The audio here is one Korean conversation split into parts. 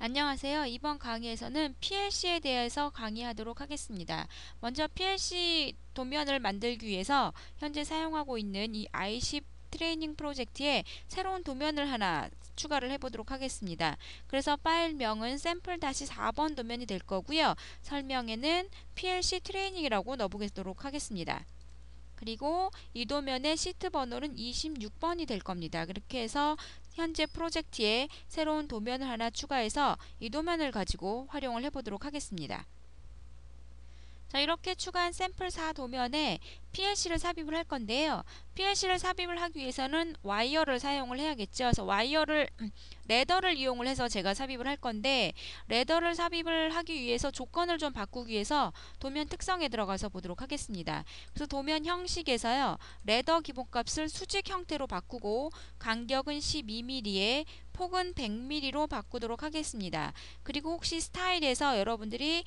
안녕하세요. 이번 강의에서는 PLC에 대해서 강의하도록 하겠습니다. 먼저 PLC 도면을 만들기 위해서 현재 사용하고 있는 이 i10 트레이닝 프로젝트에 새로운 도면을 하나 추가를 해보도록 하겠습니다. 그래서 파일명은 샘플-4번 도면이 될 거고요. 설명에는 PLC 트레이닝이라고 넣어보도록 하겠습니다. 그리고 이 도면의 시트 번호는 26번이 될 겁니다. 그렇게 해서 현재 프로젝트에 새로운 도면을 하나 추가해서 이 도면을 가지고 활용을 해보도록 하겠습니다. 자, 이렇게 추가한 샘플 4 도면에 PLC를 삽입을 할 건데요. PLC를 삽입을 하기 위해서는 와이어를 사용을 해야겠죠. 그래서 레더를 이용을 해서 제가 삽입을 할 건데, 레더를 삽입을 하기 위해서 조건을 좀 바꾸기 위해서 도면 특성에 들어가서 보도록 하겠습니다. 그래서 도면 형식에서요, 레더 기본값을 수직 형태로 바꾸고 간격은 12mm에 폭은 100mm로 바꾸도록 하겠습니다. 그리고 혹시 스타일에서 여러분들이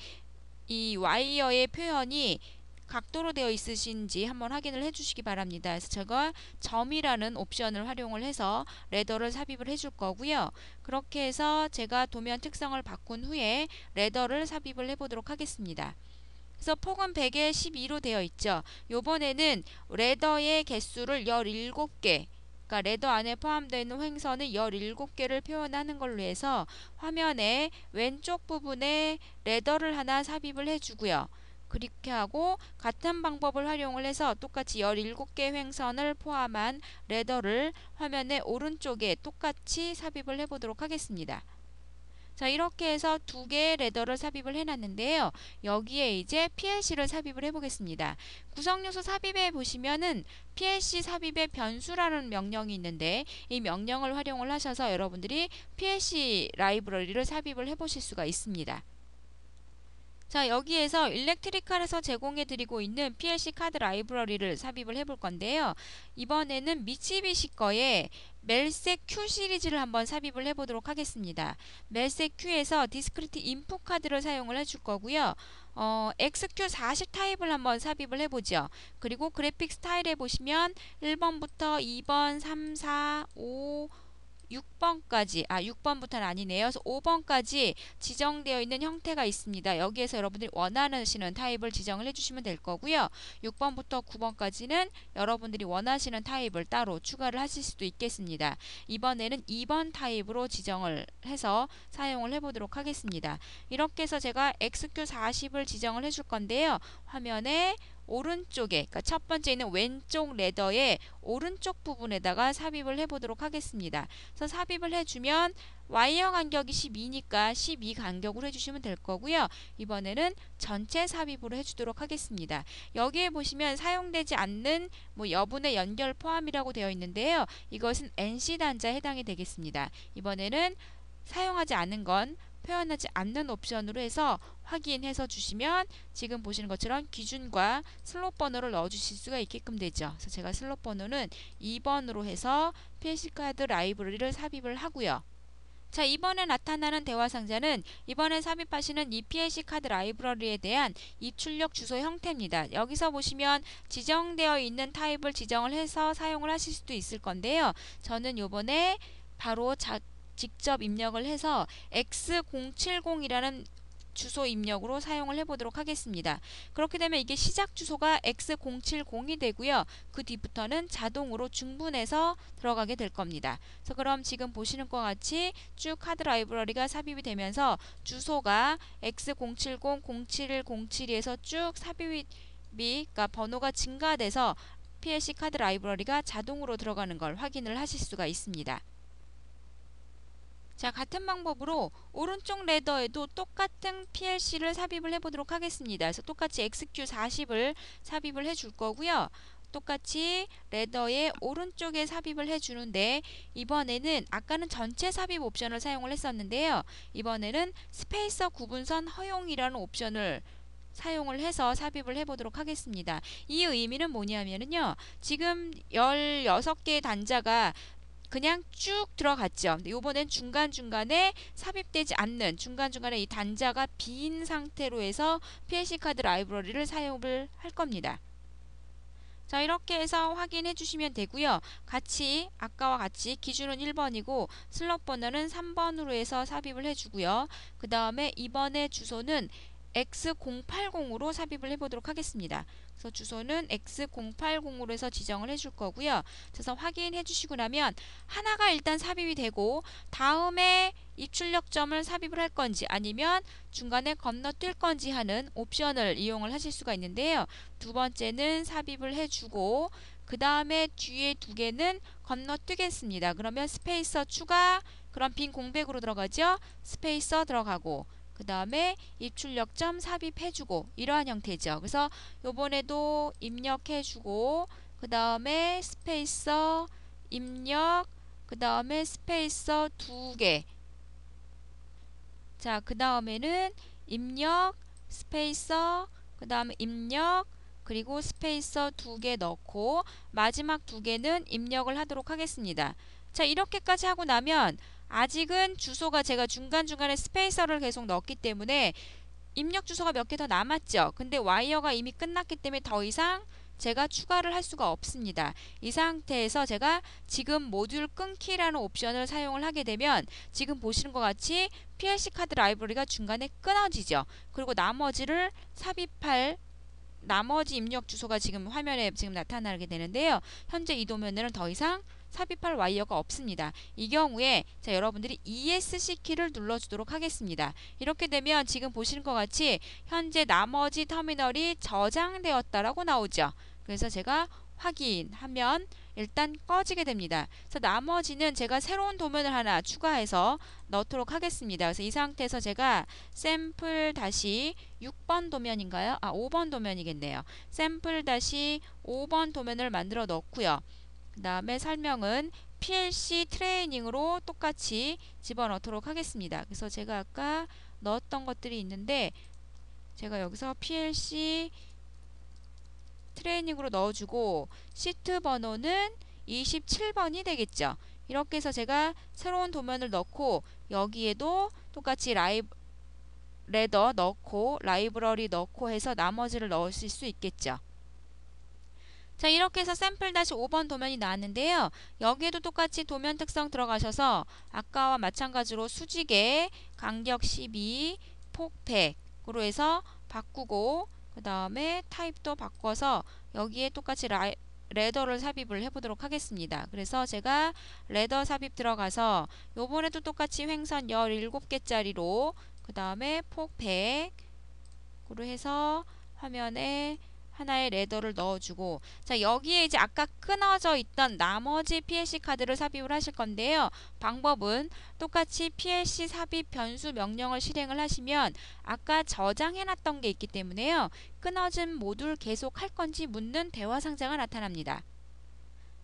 이 와이어의 표현이 각도로 되어 있으신지 한번 확인을 해주시기 바랍니다. 그래서 제가 점이라는 옵션을 활용을 해서 레더를 삽입을 해줄 거고요. 그렇게 해서 제가 도면 특성을 바꾼 후에 레더를 삽입을 해보도록 하겠습니다. 그래서 폭은 100에 12로 되어 있죠. 요번에는 레더의 개수를 17개, 그러니까 레더 안에 포함되어 있는 횡선을 17개를 표현하는 걸로 해서 화면의 왼쪽 부분에 레더를 하나 삽입을 해주고요. 그렇게 하고 같은 방법을 활용을 해서 똑같이 17개 횡선을 포함한 레더를 화면의 오른쪽에 똑같이 삽입을 해보도록 하겠습니다. 자, 이렇게 해서 두 개의 레더를 삽입을 해놨는데요. 여기에 이제 PLC를 삽입을 해보겠습니다. 구성요소 삽입에 보시면은 PLC 삽입의 변수라는 명령이 있는데 이 명령을 활용을 하셔서 여러분들이 PLC 라이브러리를 삽입을 해보실 수가 있습니다. 자, 여기에서 일렉트리칼에서 제공해드리고 있는 PLC 카드 라이브러리를 삽입을 해볼 건데요. 이번에는 미쓰비시 거에 멜색 Q 시리즈를 한번 삽입을 해보도록 하겠습니다. 멜색 Q에서 디스크리트 인풋 카드를 사용을 해줄 거고요. XQ40 타입을 한번 삽입을 해보죠. 그리고 그래픽 스타일에 보시면 1번부터 2번, 3, 4, 5, 6번까지, 6번부터는 아니네요. 그래서 5번까지 지정되어 있는 형태가 있습니다. 여기에서 여러분들이 원하시는 타입을 지정을 해주시면 될 거고요. 6번부터 9번까지는 여러분들이 원하시는 타입을 따로 추가를 하실 수도 있겠습니다. 이번에는 2번 타입으로 지정을 해서 사용을 해보도록 하겠습니다. 이렇게 해서 제가 XQ40을 지정을 해줄 건데요. 화면에 오른쪽에, 그러니까 첫 번째 있는 왼쪽 레더의 오른쪽 부분에다가 삽입을 해보도록 하겠습니다. 그래서 삽입을 해주면 와이어 간격이 12니까 12 간격으로 해주시면 될 거고요. 이번에는 전체 삽입으로 해주도록 하겠습니다. 여기에 보시면 사용되지 않는 여분의 연결 포함이라고 되어 있는데요. 이것은 NC 단자에 해당이 되겠습니다. 이번에는 사용하지 않은 건 표현하지 않는 옵션으로 해서 확인해서 주시면 지금 보시는 것처럼 기준과 슬롯 번호를 넣어 주실 수가 있게끔 되죠. 그래서 제가 슬롯 번호는 2번으로 해서 PLC 카드 라이브러리를 삽입을 하고요. 자, 이번에 나타나는 대화 상자는 이번에 삽입하시는 이 PLC 카드 라이브러리에 대한 입출력 주소 형태입니다. 여기서 보시면 지정되어 있는 타입을 지정을 해서 사용을 하실 수도 있을 건데요. 저는 요번에 바로 직접 입력을 해서 X070이라는 주소 입력으로 사용을 해보도록 하겠습니다. 그렇게 되면 이게 시작 주소가 X070이 되고요. 그 뒤부터는 자동으로 중분해서 들어가게 될 겁니다. 그래서 그럼 지금 보시는 것과 같이 쭉 카드 라이브러리가 삽입이 되면서 주소가 X070, 07, 07에서 쭉 삽입이, 그러니까 번호가 증가돼서 PLC 카드 라이브러리가 자동으로 들어가는 걸 확인을 하실 수가 있습니다. 자, 같은 방법으로 오른쪽 레더에도 똑같은 PLC를 삽입을 해보도록 하겠습니다. 그래서 똑같이 XQ40을 삽입을 해줄 거고요. 똑같이 레더의 오른쪽에 삽입을 해주는데 이번에는 아까는 전체 삽입 옵션을 사용을 했었는데요. 이번에는 스페이서 구분선 허용이라는 옵션을 사용을 해서 삽입을 해보도록 하겠습니다. 이 의미는 뭐냐면요. 지금 16개의 단자가 그냥 쭉 들어갔죠. 근데 요번엔 중간중간에 삽입되지 않는 중간중간에 이 단자가 빈 상태로 해서 PLC 카드 라이브러리를 사용을 할 겁니다. 자, 이렇게 해서 확인해 주시면 되고요. 같이 아까와 같이 기준은 1번이고 슬롯 번호는 3번으로 해서 삽입을 해주고요. 그 다음에 이번에 주소는 X080으로 삽입을 해보도록 하겠습니다. 그래서 주소는 X080으로 해서 지정을 해줄 거고요. 그래서 확인해 주시고 나면 하나가 일단 삽입이 되고 다음에 입출력점을 삽입을 할 건지 아니면 중간에 건너뛸 건지 하는 옵션을 이용을 하실 수가 있는데요. 두 번째는 삽입을 해주고 그 다음에 뒤에 두 개는 건너뛰겠습니다. 그러면 스페이서 추가, 그럼 빈 공백으로 들어가죠. 스페이서 들어가고 그 다음에 입출력점 삽입해주고 이러한 형태죠. 그래서 요번에도 입력해주고 그 다음에 스페이서 입력 그 다음에 스페이서 두 개. 자, 그 다음에는 입력 스페이서 그 다음에 입력 그리고 스페이서 두 개 넣고 마지막 두 개는 입력을 하도록 하겠습니다. 자, 이렇게까지 하고 나면 아직은 주소가 제가 중간중간에 스페이서를 계속 넣었기 때문에 입력 주소가 몇 개 더 남았죠. 근데 와이어가 이미 끝났기 때문에 더 이상 제가 추가를 할 수가 없습니다. 이 상태에서 제가 지금 모듈 끊기라는 옵션을 사용을 하게 되면 지금 보시는 것 같이 PLC 카드 라이브러리가 중간에 끊어지죠. 그리고 나머지를 삽입할 나머지 입력 주소가 지금 화면에 지금 나타나게 되는데요. 현재 이 도면에는 더 이상 삽입할 와이어가 없습니다. 이 경우에 자, 여러분들이 ESC 키를 눌러주도록 하겠습니다. 이렇게 되면 지금 보시는 것 같이 현재 나머지 터미널이 저장되었다라고 나오죠. 그래서 제가 확인하면 일단 꺼지게 됩니다. 그래서 나머지는 제가 새로운 도면을 하나 추가해서 넣도록 하겠습니다. 그래서 이 상태에서 제가 샘플 다시 6번 도면인가요? 5번 도면이겠네요. 샘플 다시 5번 도면을 만들어 넣고요. 그 다음에 설명은 PLC 트레이닝으로 똑같이 집어넣도록 하겠습니다. 그래서 제가 아까 넣었던 것들이 있는데 제가 여기서 PLC 트레이닝으로 넣어주고 시트 번호는 27번이 되겠죠. 이렇게 해서 제가 새로운 도면을 넣고 여기에도 똑같이 레더 넣고 라이브러리 넣고 해서 나머지를 넣으실 수 있겠죠. 자, 이렇게 해서 샘플 다시 5번 도면이 나왔는데요. 여기에도 똑같이 도면 특성 들어가셔서 아까와 마찬가지로 수직에 간격 12, 폭 100으로 해서 바꾸고 그 다음에 타입도 바꿔서 여기에 똑같이 레더를 삽입을 해보도록 하겠습니다. 그래서 제가 레더 삽입 들어가서 요번에도 똑같이 횡선 17개짜리로 그 다음에 폭 100으로 해서 화면에 하나의 레더를 넣어주고 자, 여기에 이제 아까 끊어져 있던 나머지 PLC 카드를 삽입을 하실 건데요. 방법은 똑같이 PLC 삽입 변수 명령을 실행을 하시면 아까 저장해놨던 게 있기 때문에요. 끊어진 모듈 계속 할 건지 묻는 대화 상자가 나타납니다.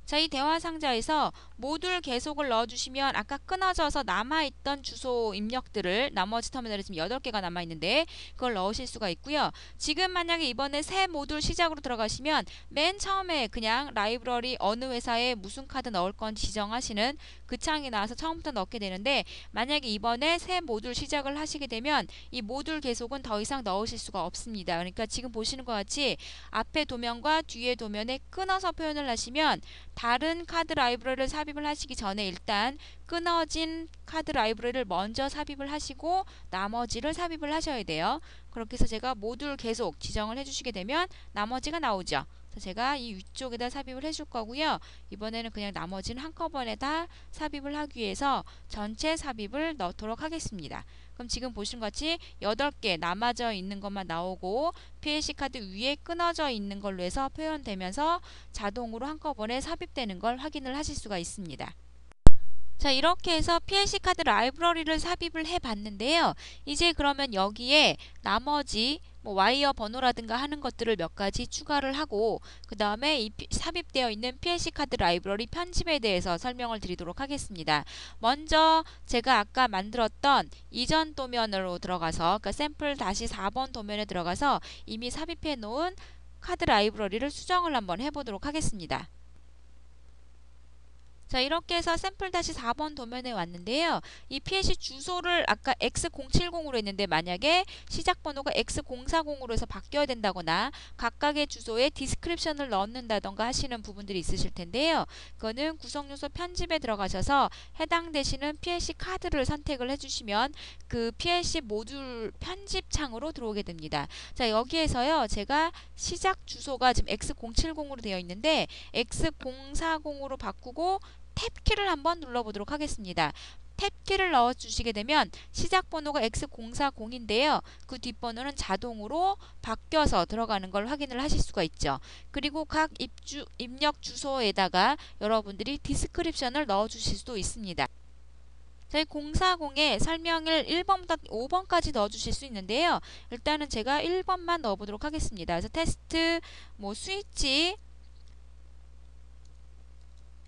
자, 이 대화 상자에서 모듈 계속을 넣어주시면 아까 끊어져서 남아있던 주소 입력들을 나머지 터미널에 지금 8개가 남아있는데 그걸 넣으실 수가 있고요. 지금 만약에 이번에 새 모듈 시작으로 들어가시면 맨 처음에 그냥 라이브러리 어느 회사에 무슨 카드 넣을 건지 지정하시는 그 창이 나와서 처음부터 넣게 되는데 만약에 이번에 새 모듈 시작을 하시게 되면 이 모듈 계속은 더 이상 넣으실 수가 없습니다. 그러니까 지금 보시는 것 같이 앞에 도면과 뒤에 도면에 끊어서 표현을 하시면 다른 카드 라이브러리를 삽입을 하시기 전에 일단 끊어진 카드 라이브러리를 먼저 삽입을 하시고 나머지를 삽입을 하셔야 돼요. 그렇게 해서 제가 모듈 계속 지정을 해주시게 되면 나머지가 나오죠. 그래서 제가 이 위쪽에다 삽입을 해줄 거고요. 이번에는 그냥 나머지는 한꺼번에 다 삽입을 하기 위해서 전체 삽입을 넣도록 하겠습니다. 그럼 지금 보시는 것 같이 8개 남아져 있는 것만 나오고 PLC 카드 위에 끊어져 있는 걸로 해서 표현되면서 자동으로 한꺼번에 삽입되는 걸 확인을 하실 수가 있습니다. 자, 이렇게 해서 PLC 카드 라이브러리를 삽입을 해 봤는데요. 이제 그러면 여기에 나머지 뭐 와이어 번호라든가 하는 것들을 몇 가지 추가를 하고 그 다음에 이 삽입되어 있는 PLC 카드 라이브러리 편집에 대해서 설명을 드리도록 하겠습니다. 먼저 제가 아까 만들었던 이전 도면으로 들어가서 그러니까 샘플 다시 4번 도면에 들어가서 이미 삽입해 놓은 카드 라이브러리를 수정을 한번 해보도록 하겠습니다. 자, 이렇게 해서 샘플 다시 4번 도면에 왔는데요. 이 PLC 주소를 아까 X070으로 했는데 만약에 시작 번호가 X040으로 해서 바뀌어야 된다거나 각각의 주소에 디스크립션을 넣는다던가 하시는 부분들이 있으실 텐데요. 그거는 구성요소 편집에 들어가셔서 해당되시는 PLC 카드를 선택을 해주시면 그 PLC 모듈 편집 창으로 들어오게 됩니다. 자, 여기에서요. 제가 시작 주소가 지금 X070으로 되어 있는데 X040으로 바꾸고 탭키를 한번 눌러보도록 하겠습니다. 탭키를 넣어주시게 되면 시작 번호가 X040인데요. 그 뒷번호는 자동으로 바뀌어서 들어가는 걸 확인을 하실 수가 있죠. 그리고 각 입력 주소에다가 여러분들이 디스크립션을 넣어주실 수도 있습니다. 저희 040에 설명을 1번부터 5번까지 넣어주실 수 있는데요. 일단은 제가 1번만 넣어보도록 하겠습니다. 그래서 테스트 스위치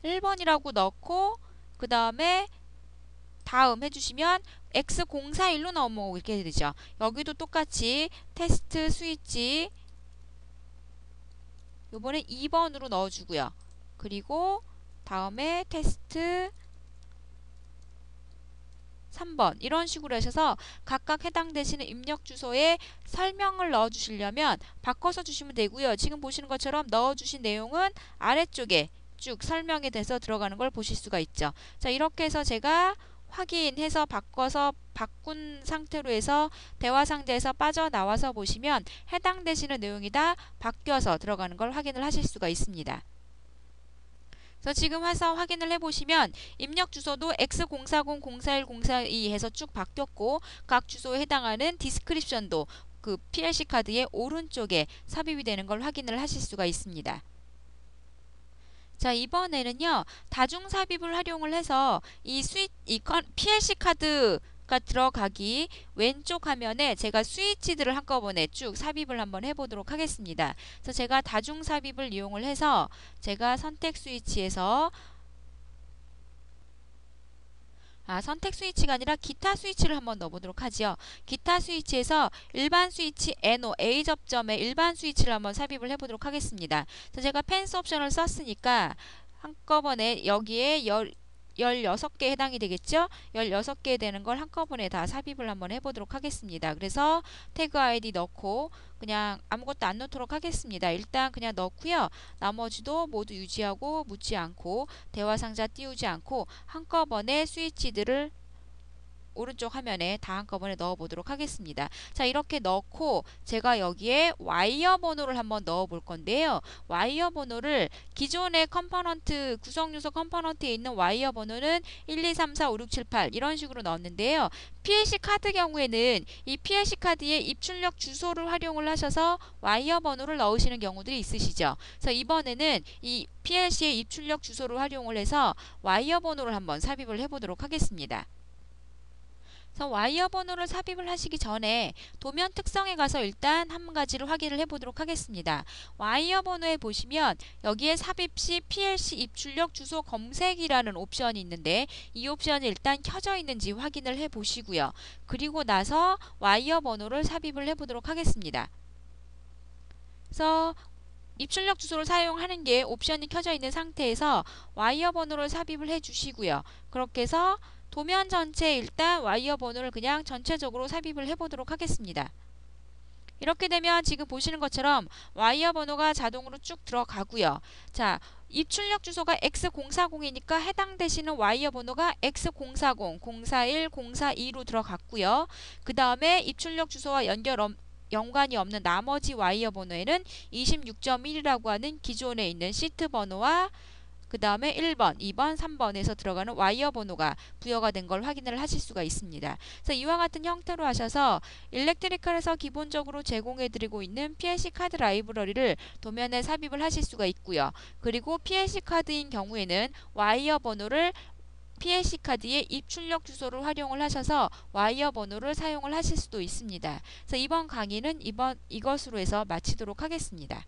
1번이라고 넣고 그 다음에 다음 해주시면 X041로 넘어오게 되죠. 여기도 똑같이 테스트 스위치 요번에 2번으로 넣어주고요. 그리고 다음에 테스트 3번 이런 식으로 하셔서 각각 해당되시는 입력 주소에 설명을 넣어주시려면 바꿔서 주시면 되고요. 지금 보시는 것처럼 넣어주신 내용은 아래쪽에 쭉 설명에 대해서 들어가는 걸 보실 수가 있죠. 자, 이렇게 해서 제가 확인해서 바꿔서 바꾼 상태로 해서 대화 상자에서 빠져나와서 보시면 해당되시는 내용이 다 바뀌어서 들어가는 걸 확인을 하실 수가 있습니다. 그래서 지금 해서 확인을 해보시면 입력 주소도 X040, 041, 042 해서 쭉 바뀌었고 각 주소에 해당하는 디스크립션도 그 PLC 카드의 오른쪽에 삽입이 되는 걸 확인을 하실 수가 있습니다. 자, 이번에는요. 다중 삽입을 활용을 해서 이 PLC 카드가 들어가기 왼쪽 화면에 제가 스위치들을 한꺼번에 쭉 삽입을 한번 해보도록 하겠습니다. 그래서 제가 다중 삽입을 이용을 해서 제가 선택 스위치에서 선택 스위치가 아니라 기타 스위치를 한번 넣어보도록 하죠. 기타 스위치에서 일반 스위치 NO A 접점에 일반 스위치를 한번 삽입을 해보도록 하겠습니다. 그래서 제가 펜스 옵션을 썼으니까 한꺼번에 여기에 16개 해당이 되겠죠? 16개 되는 걸 한꺼번에 다 삽입을 한번 해보도록 하겠습니다. 그래서 태그 아이디 넣고 그냥 아무것도 안 넣도록 하겠습니다. 일단 그냥 넣고요. 나머지도 모두 유지하고 묻지 않고 대화 상자 띄우지 않고 한꺼번에 스위치들을 오른쪽 화면에 다 한꺼번에 넣어 보도록 하겠습니다. 자, 이렇게 넣고 제가 여기에 와이어 번호를 한번 넣어 볼 건데요. 와이어 번호를 기존의 컴포넌트 구성요소 컴포넌트에 있는 와이어 번호는 1, 2, 3, 4, 5, 6, 7, 8 이런 식으로 넣었는데요. PLC 카드 경우에는 이 PLC 카드의 입출력 주소를 활용을 하셔서 와이어 번호를 넣으시는 경우들이 있으시죠. 그래서 이번에는 이 PLC의 입출력 주소를 활용을 해서 와이어 번호를 한번 삽입을 해보도록 하겠습니다. 그래서 와이어 번호를 삽입을 하시기 전에 도면 특성에 가서 일단 한 가지를 확인을 해보도록 하겠습니다. 와이어 번호에 보시면 여기에 삽입 시 PLC 입출력 주소 검색이라는 옵션이 있는데 이 옵션이 일단 켜져 있는지 확인을 해보시고요. 그리고 나서 와이어 번호를 삽입을 해보도록 하겠습니다. 그래서 입출력 주소를 사용하는 게 옵션이 켜져 있는 상태에서 와이어 번호를 삽입을 해주시고요. 그렇게 해서 도면 전체에 일단 와이어 번호를 그냥 전체적으로 삽입을 해보도록 하겠습니다. 이렇게 되면 지금 보시는 것처럼 와이어 번호가 자동으로 쭉 들어가고요. 자, 입출력 주소가 X040이니까 해당되시는 와이어 번호가 X040, 041, 042로 들어갔고요. 그 다음에 입출력 주소와 연관이 없는 나머지 와이어 번호에는 26.1이라고 하는 기존에 있는 시트 번호와 그 다음에 1번, 2번, 3번에서 들어가는 와이어 번호가 부여가 된 걸 확인을 하실 수가 있습니다. 그래서 이와 같은 형태로 하셔서 일렉트리컬에서 기본적으로 제공해드리고 있는 PLC 카드 라이브러리를 도면에 삽입을 하실 수가 있고요. 그리고 PLC 카드인 경우에는 와이어 번호를 PLC 카드의 입출력 주소를 활용을 하셔서 와이어 번호를 사용을 하실 수도 있습니다. 그래서 이번 강의는 이것으로 해서 마치도록 하겠습니다.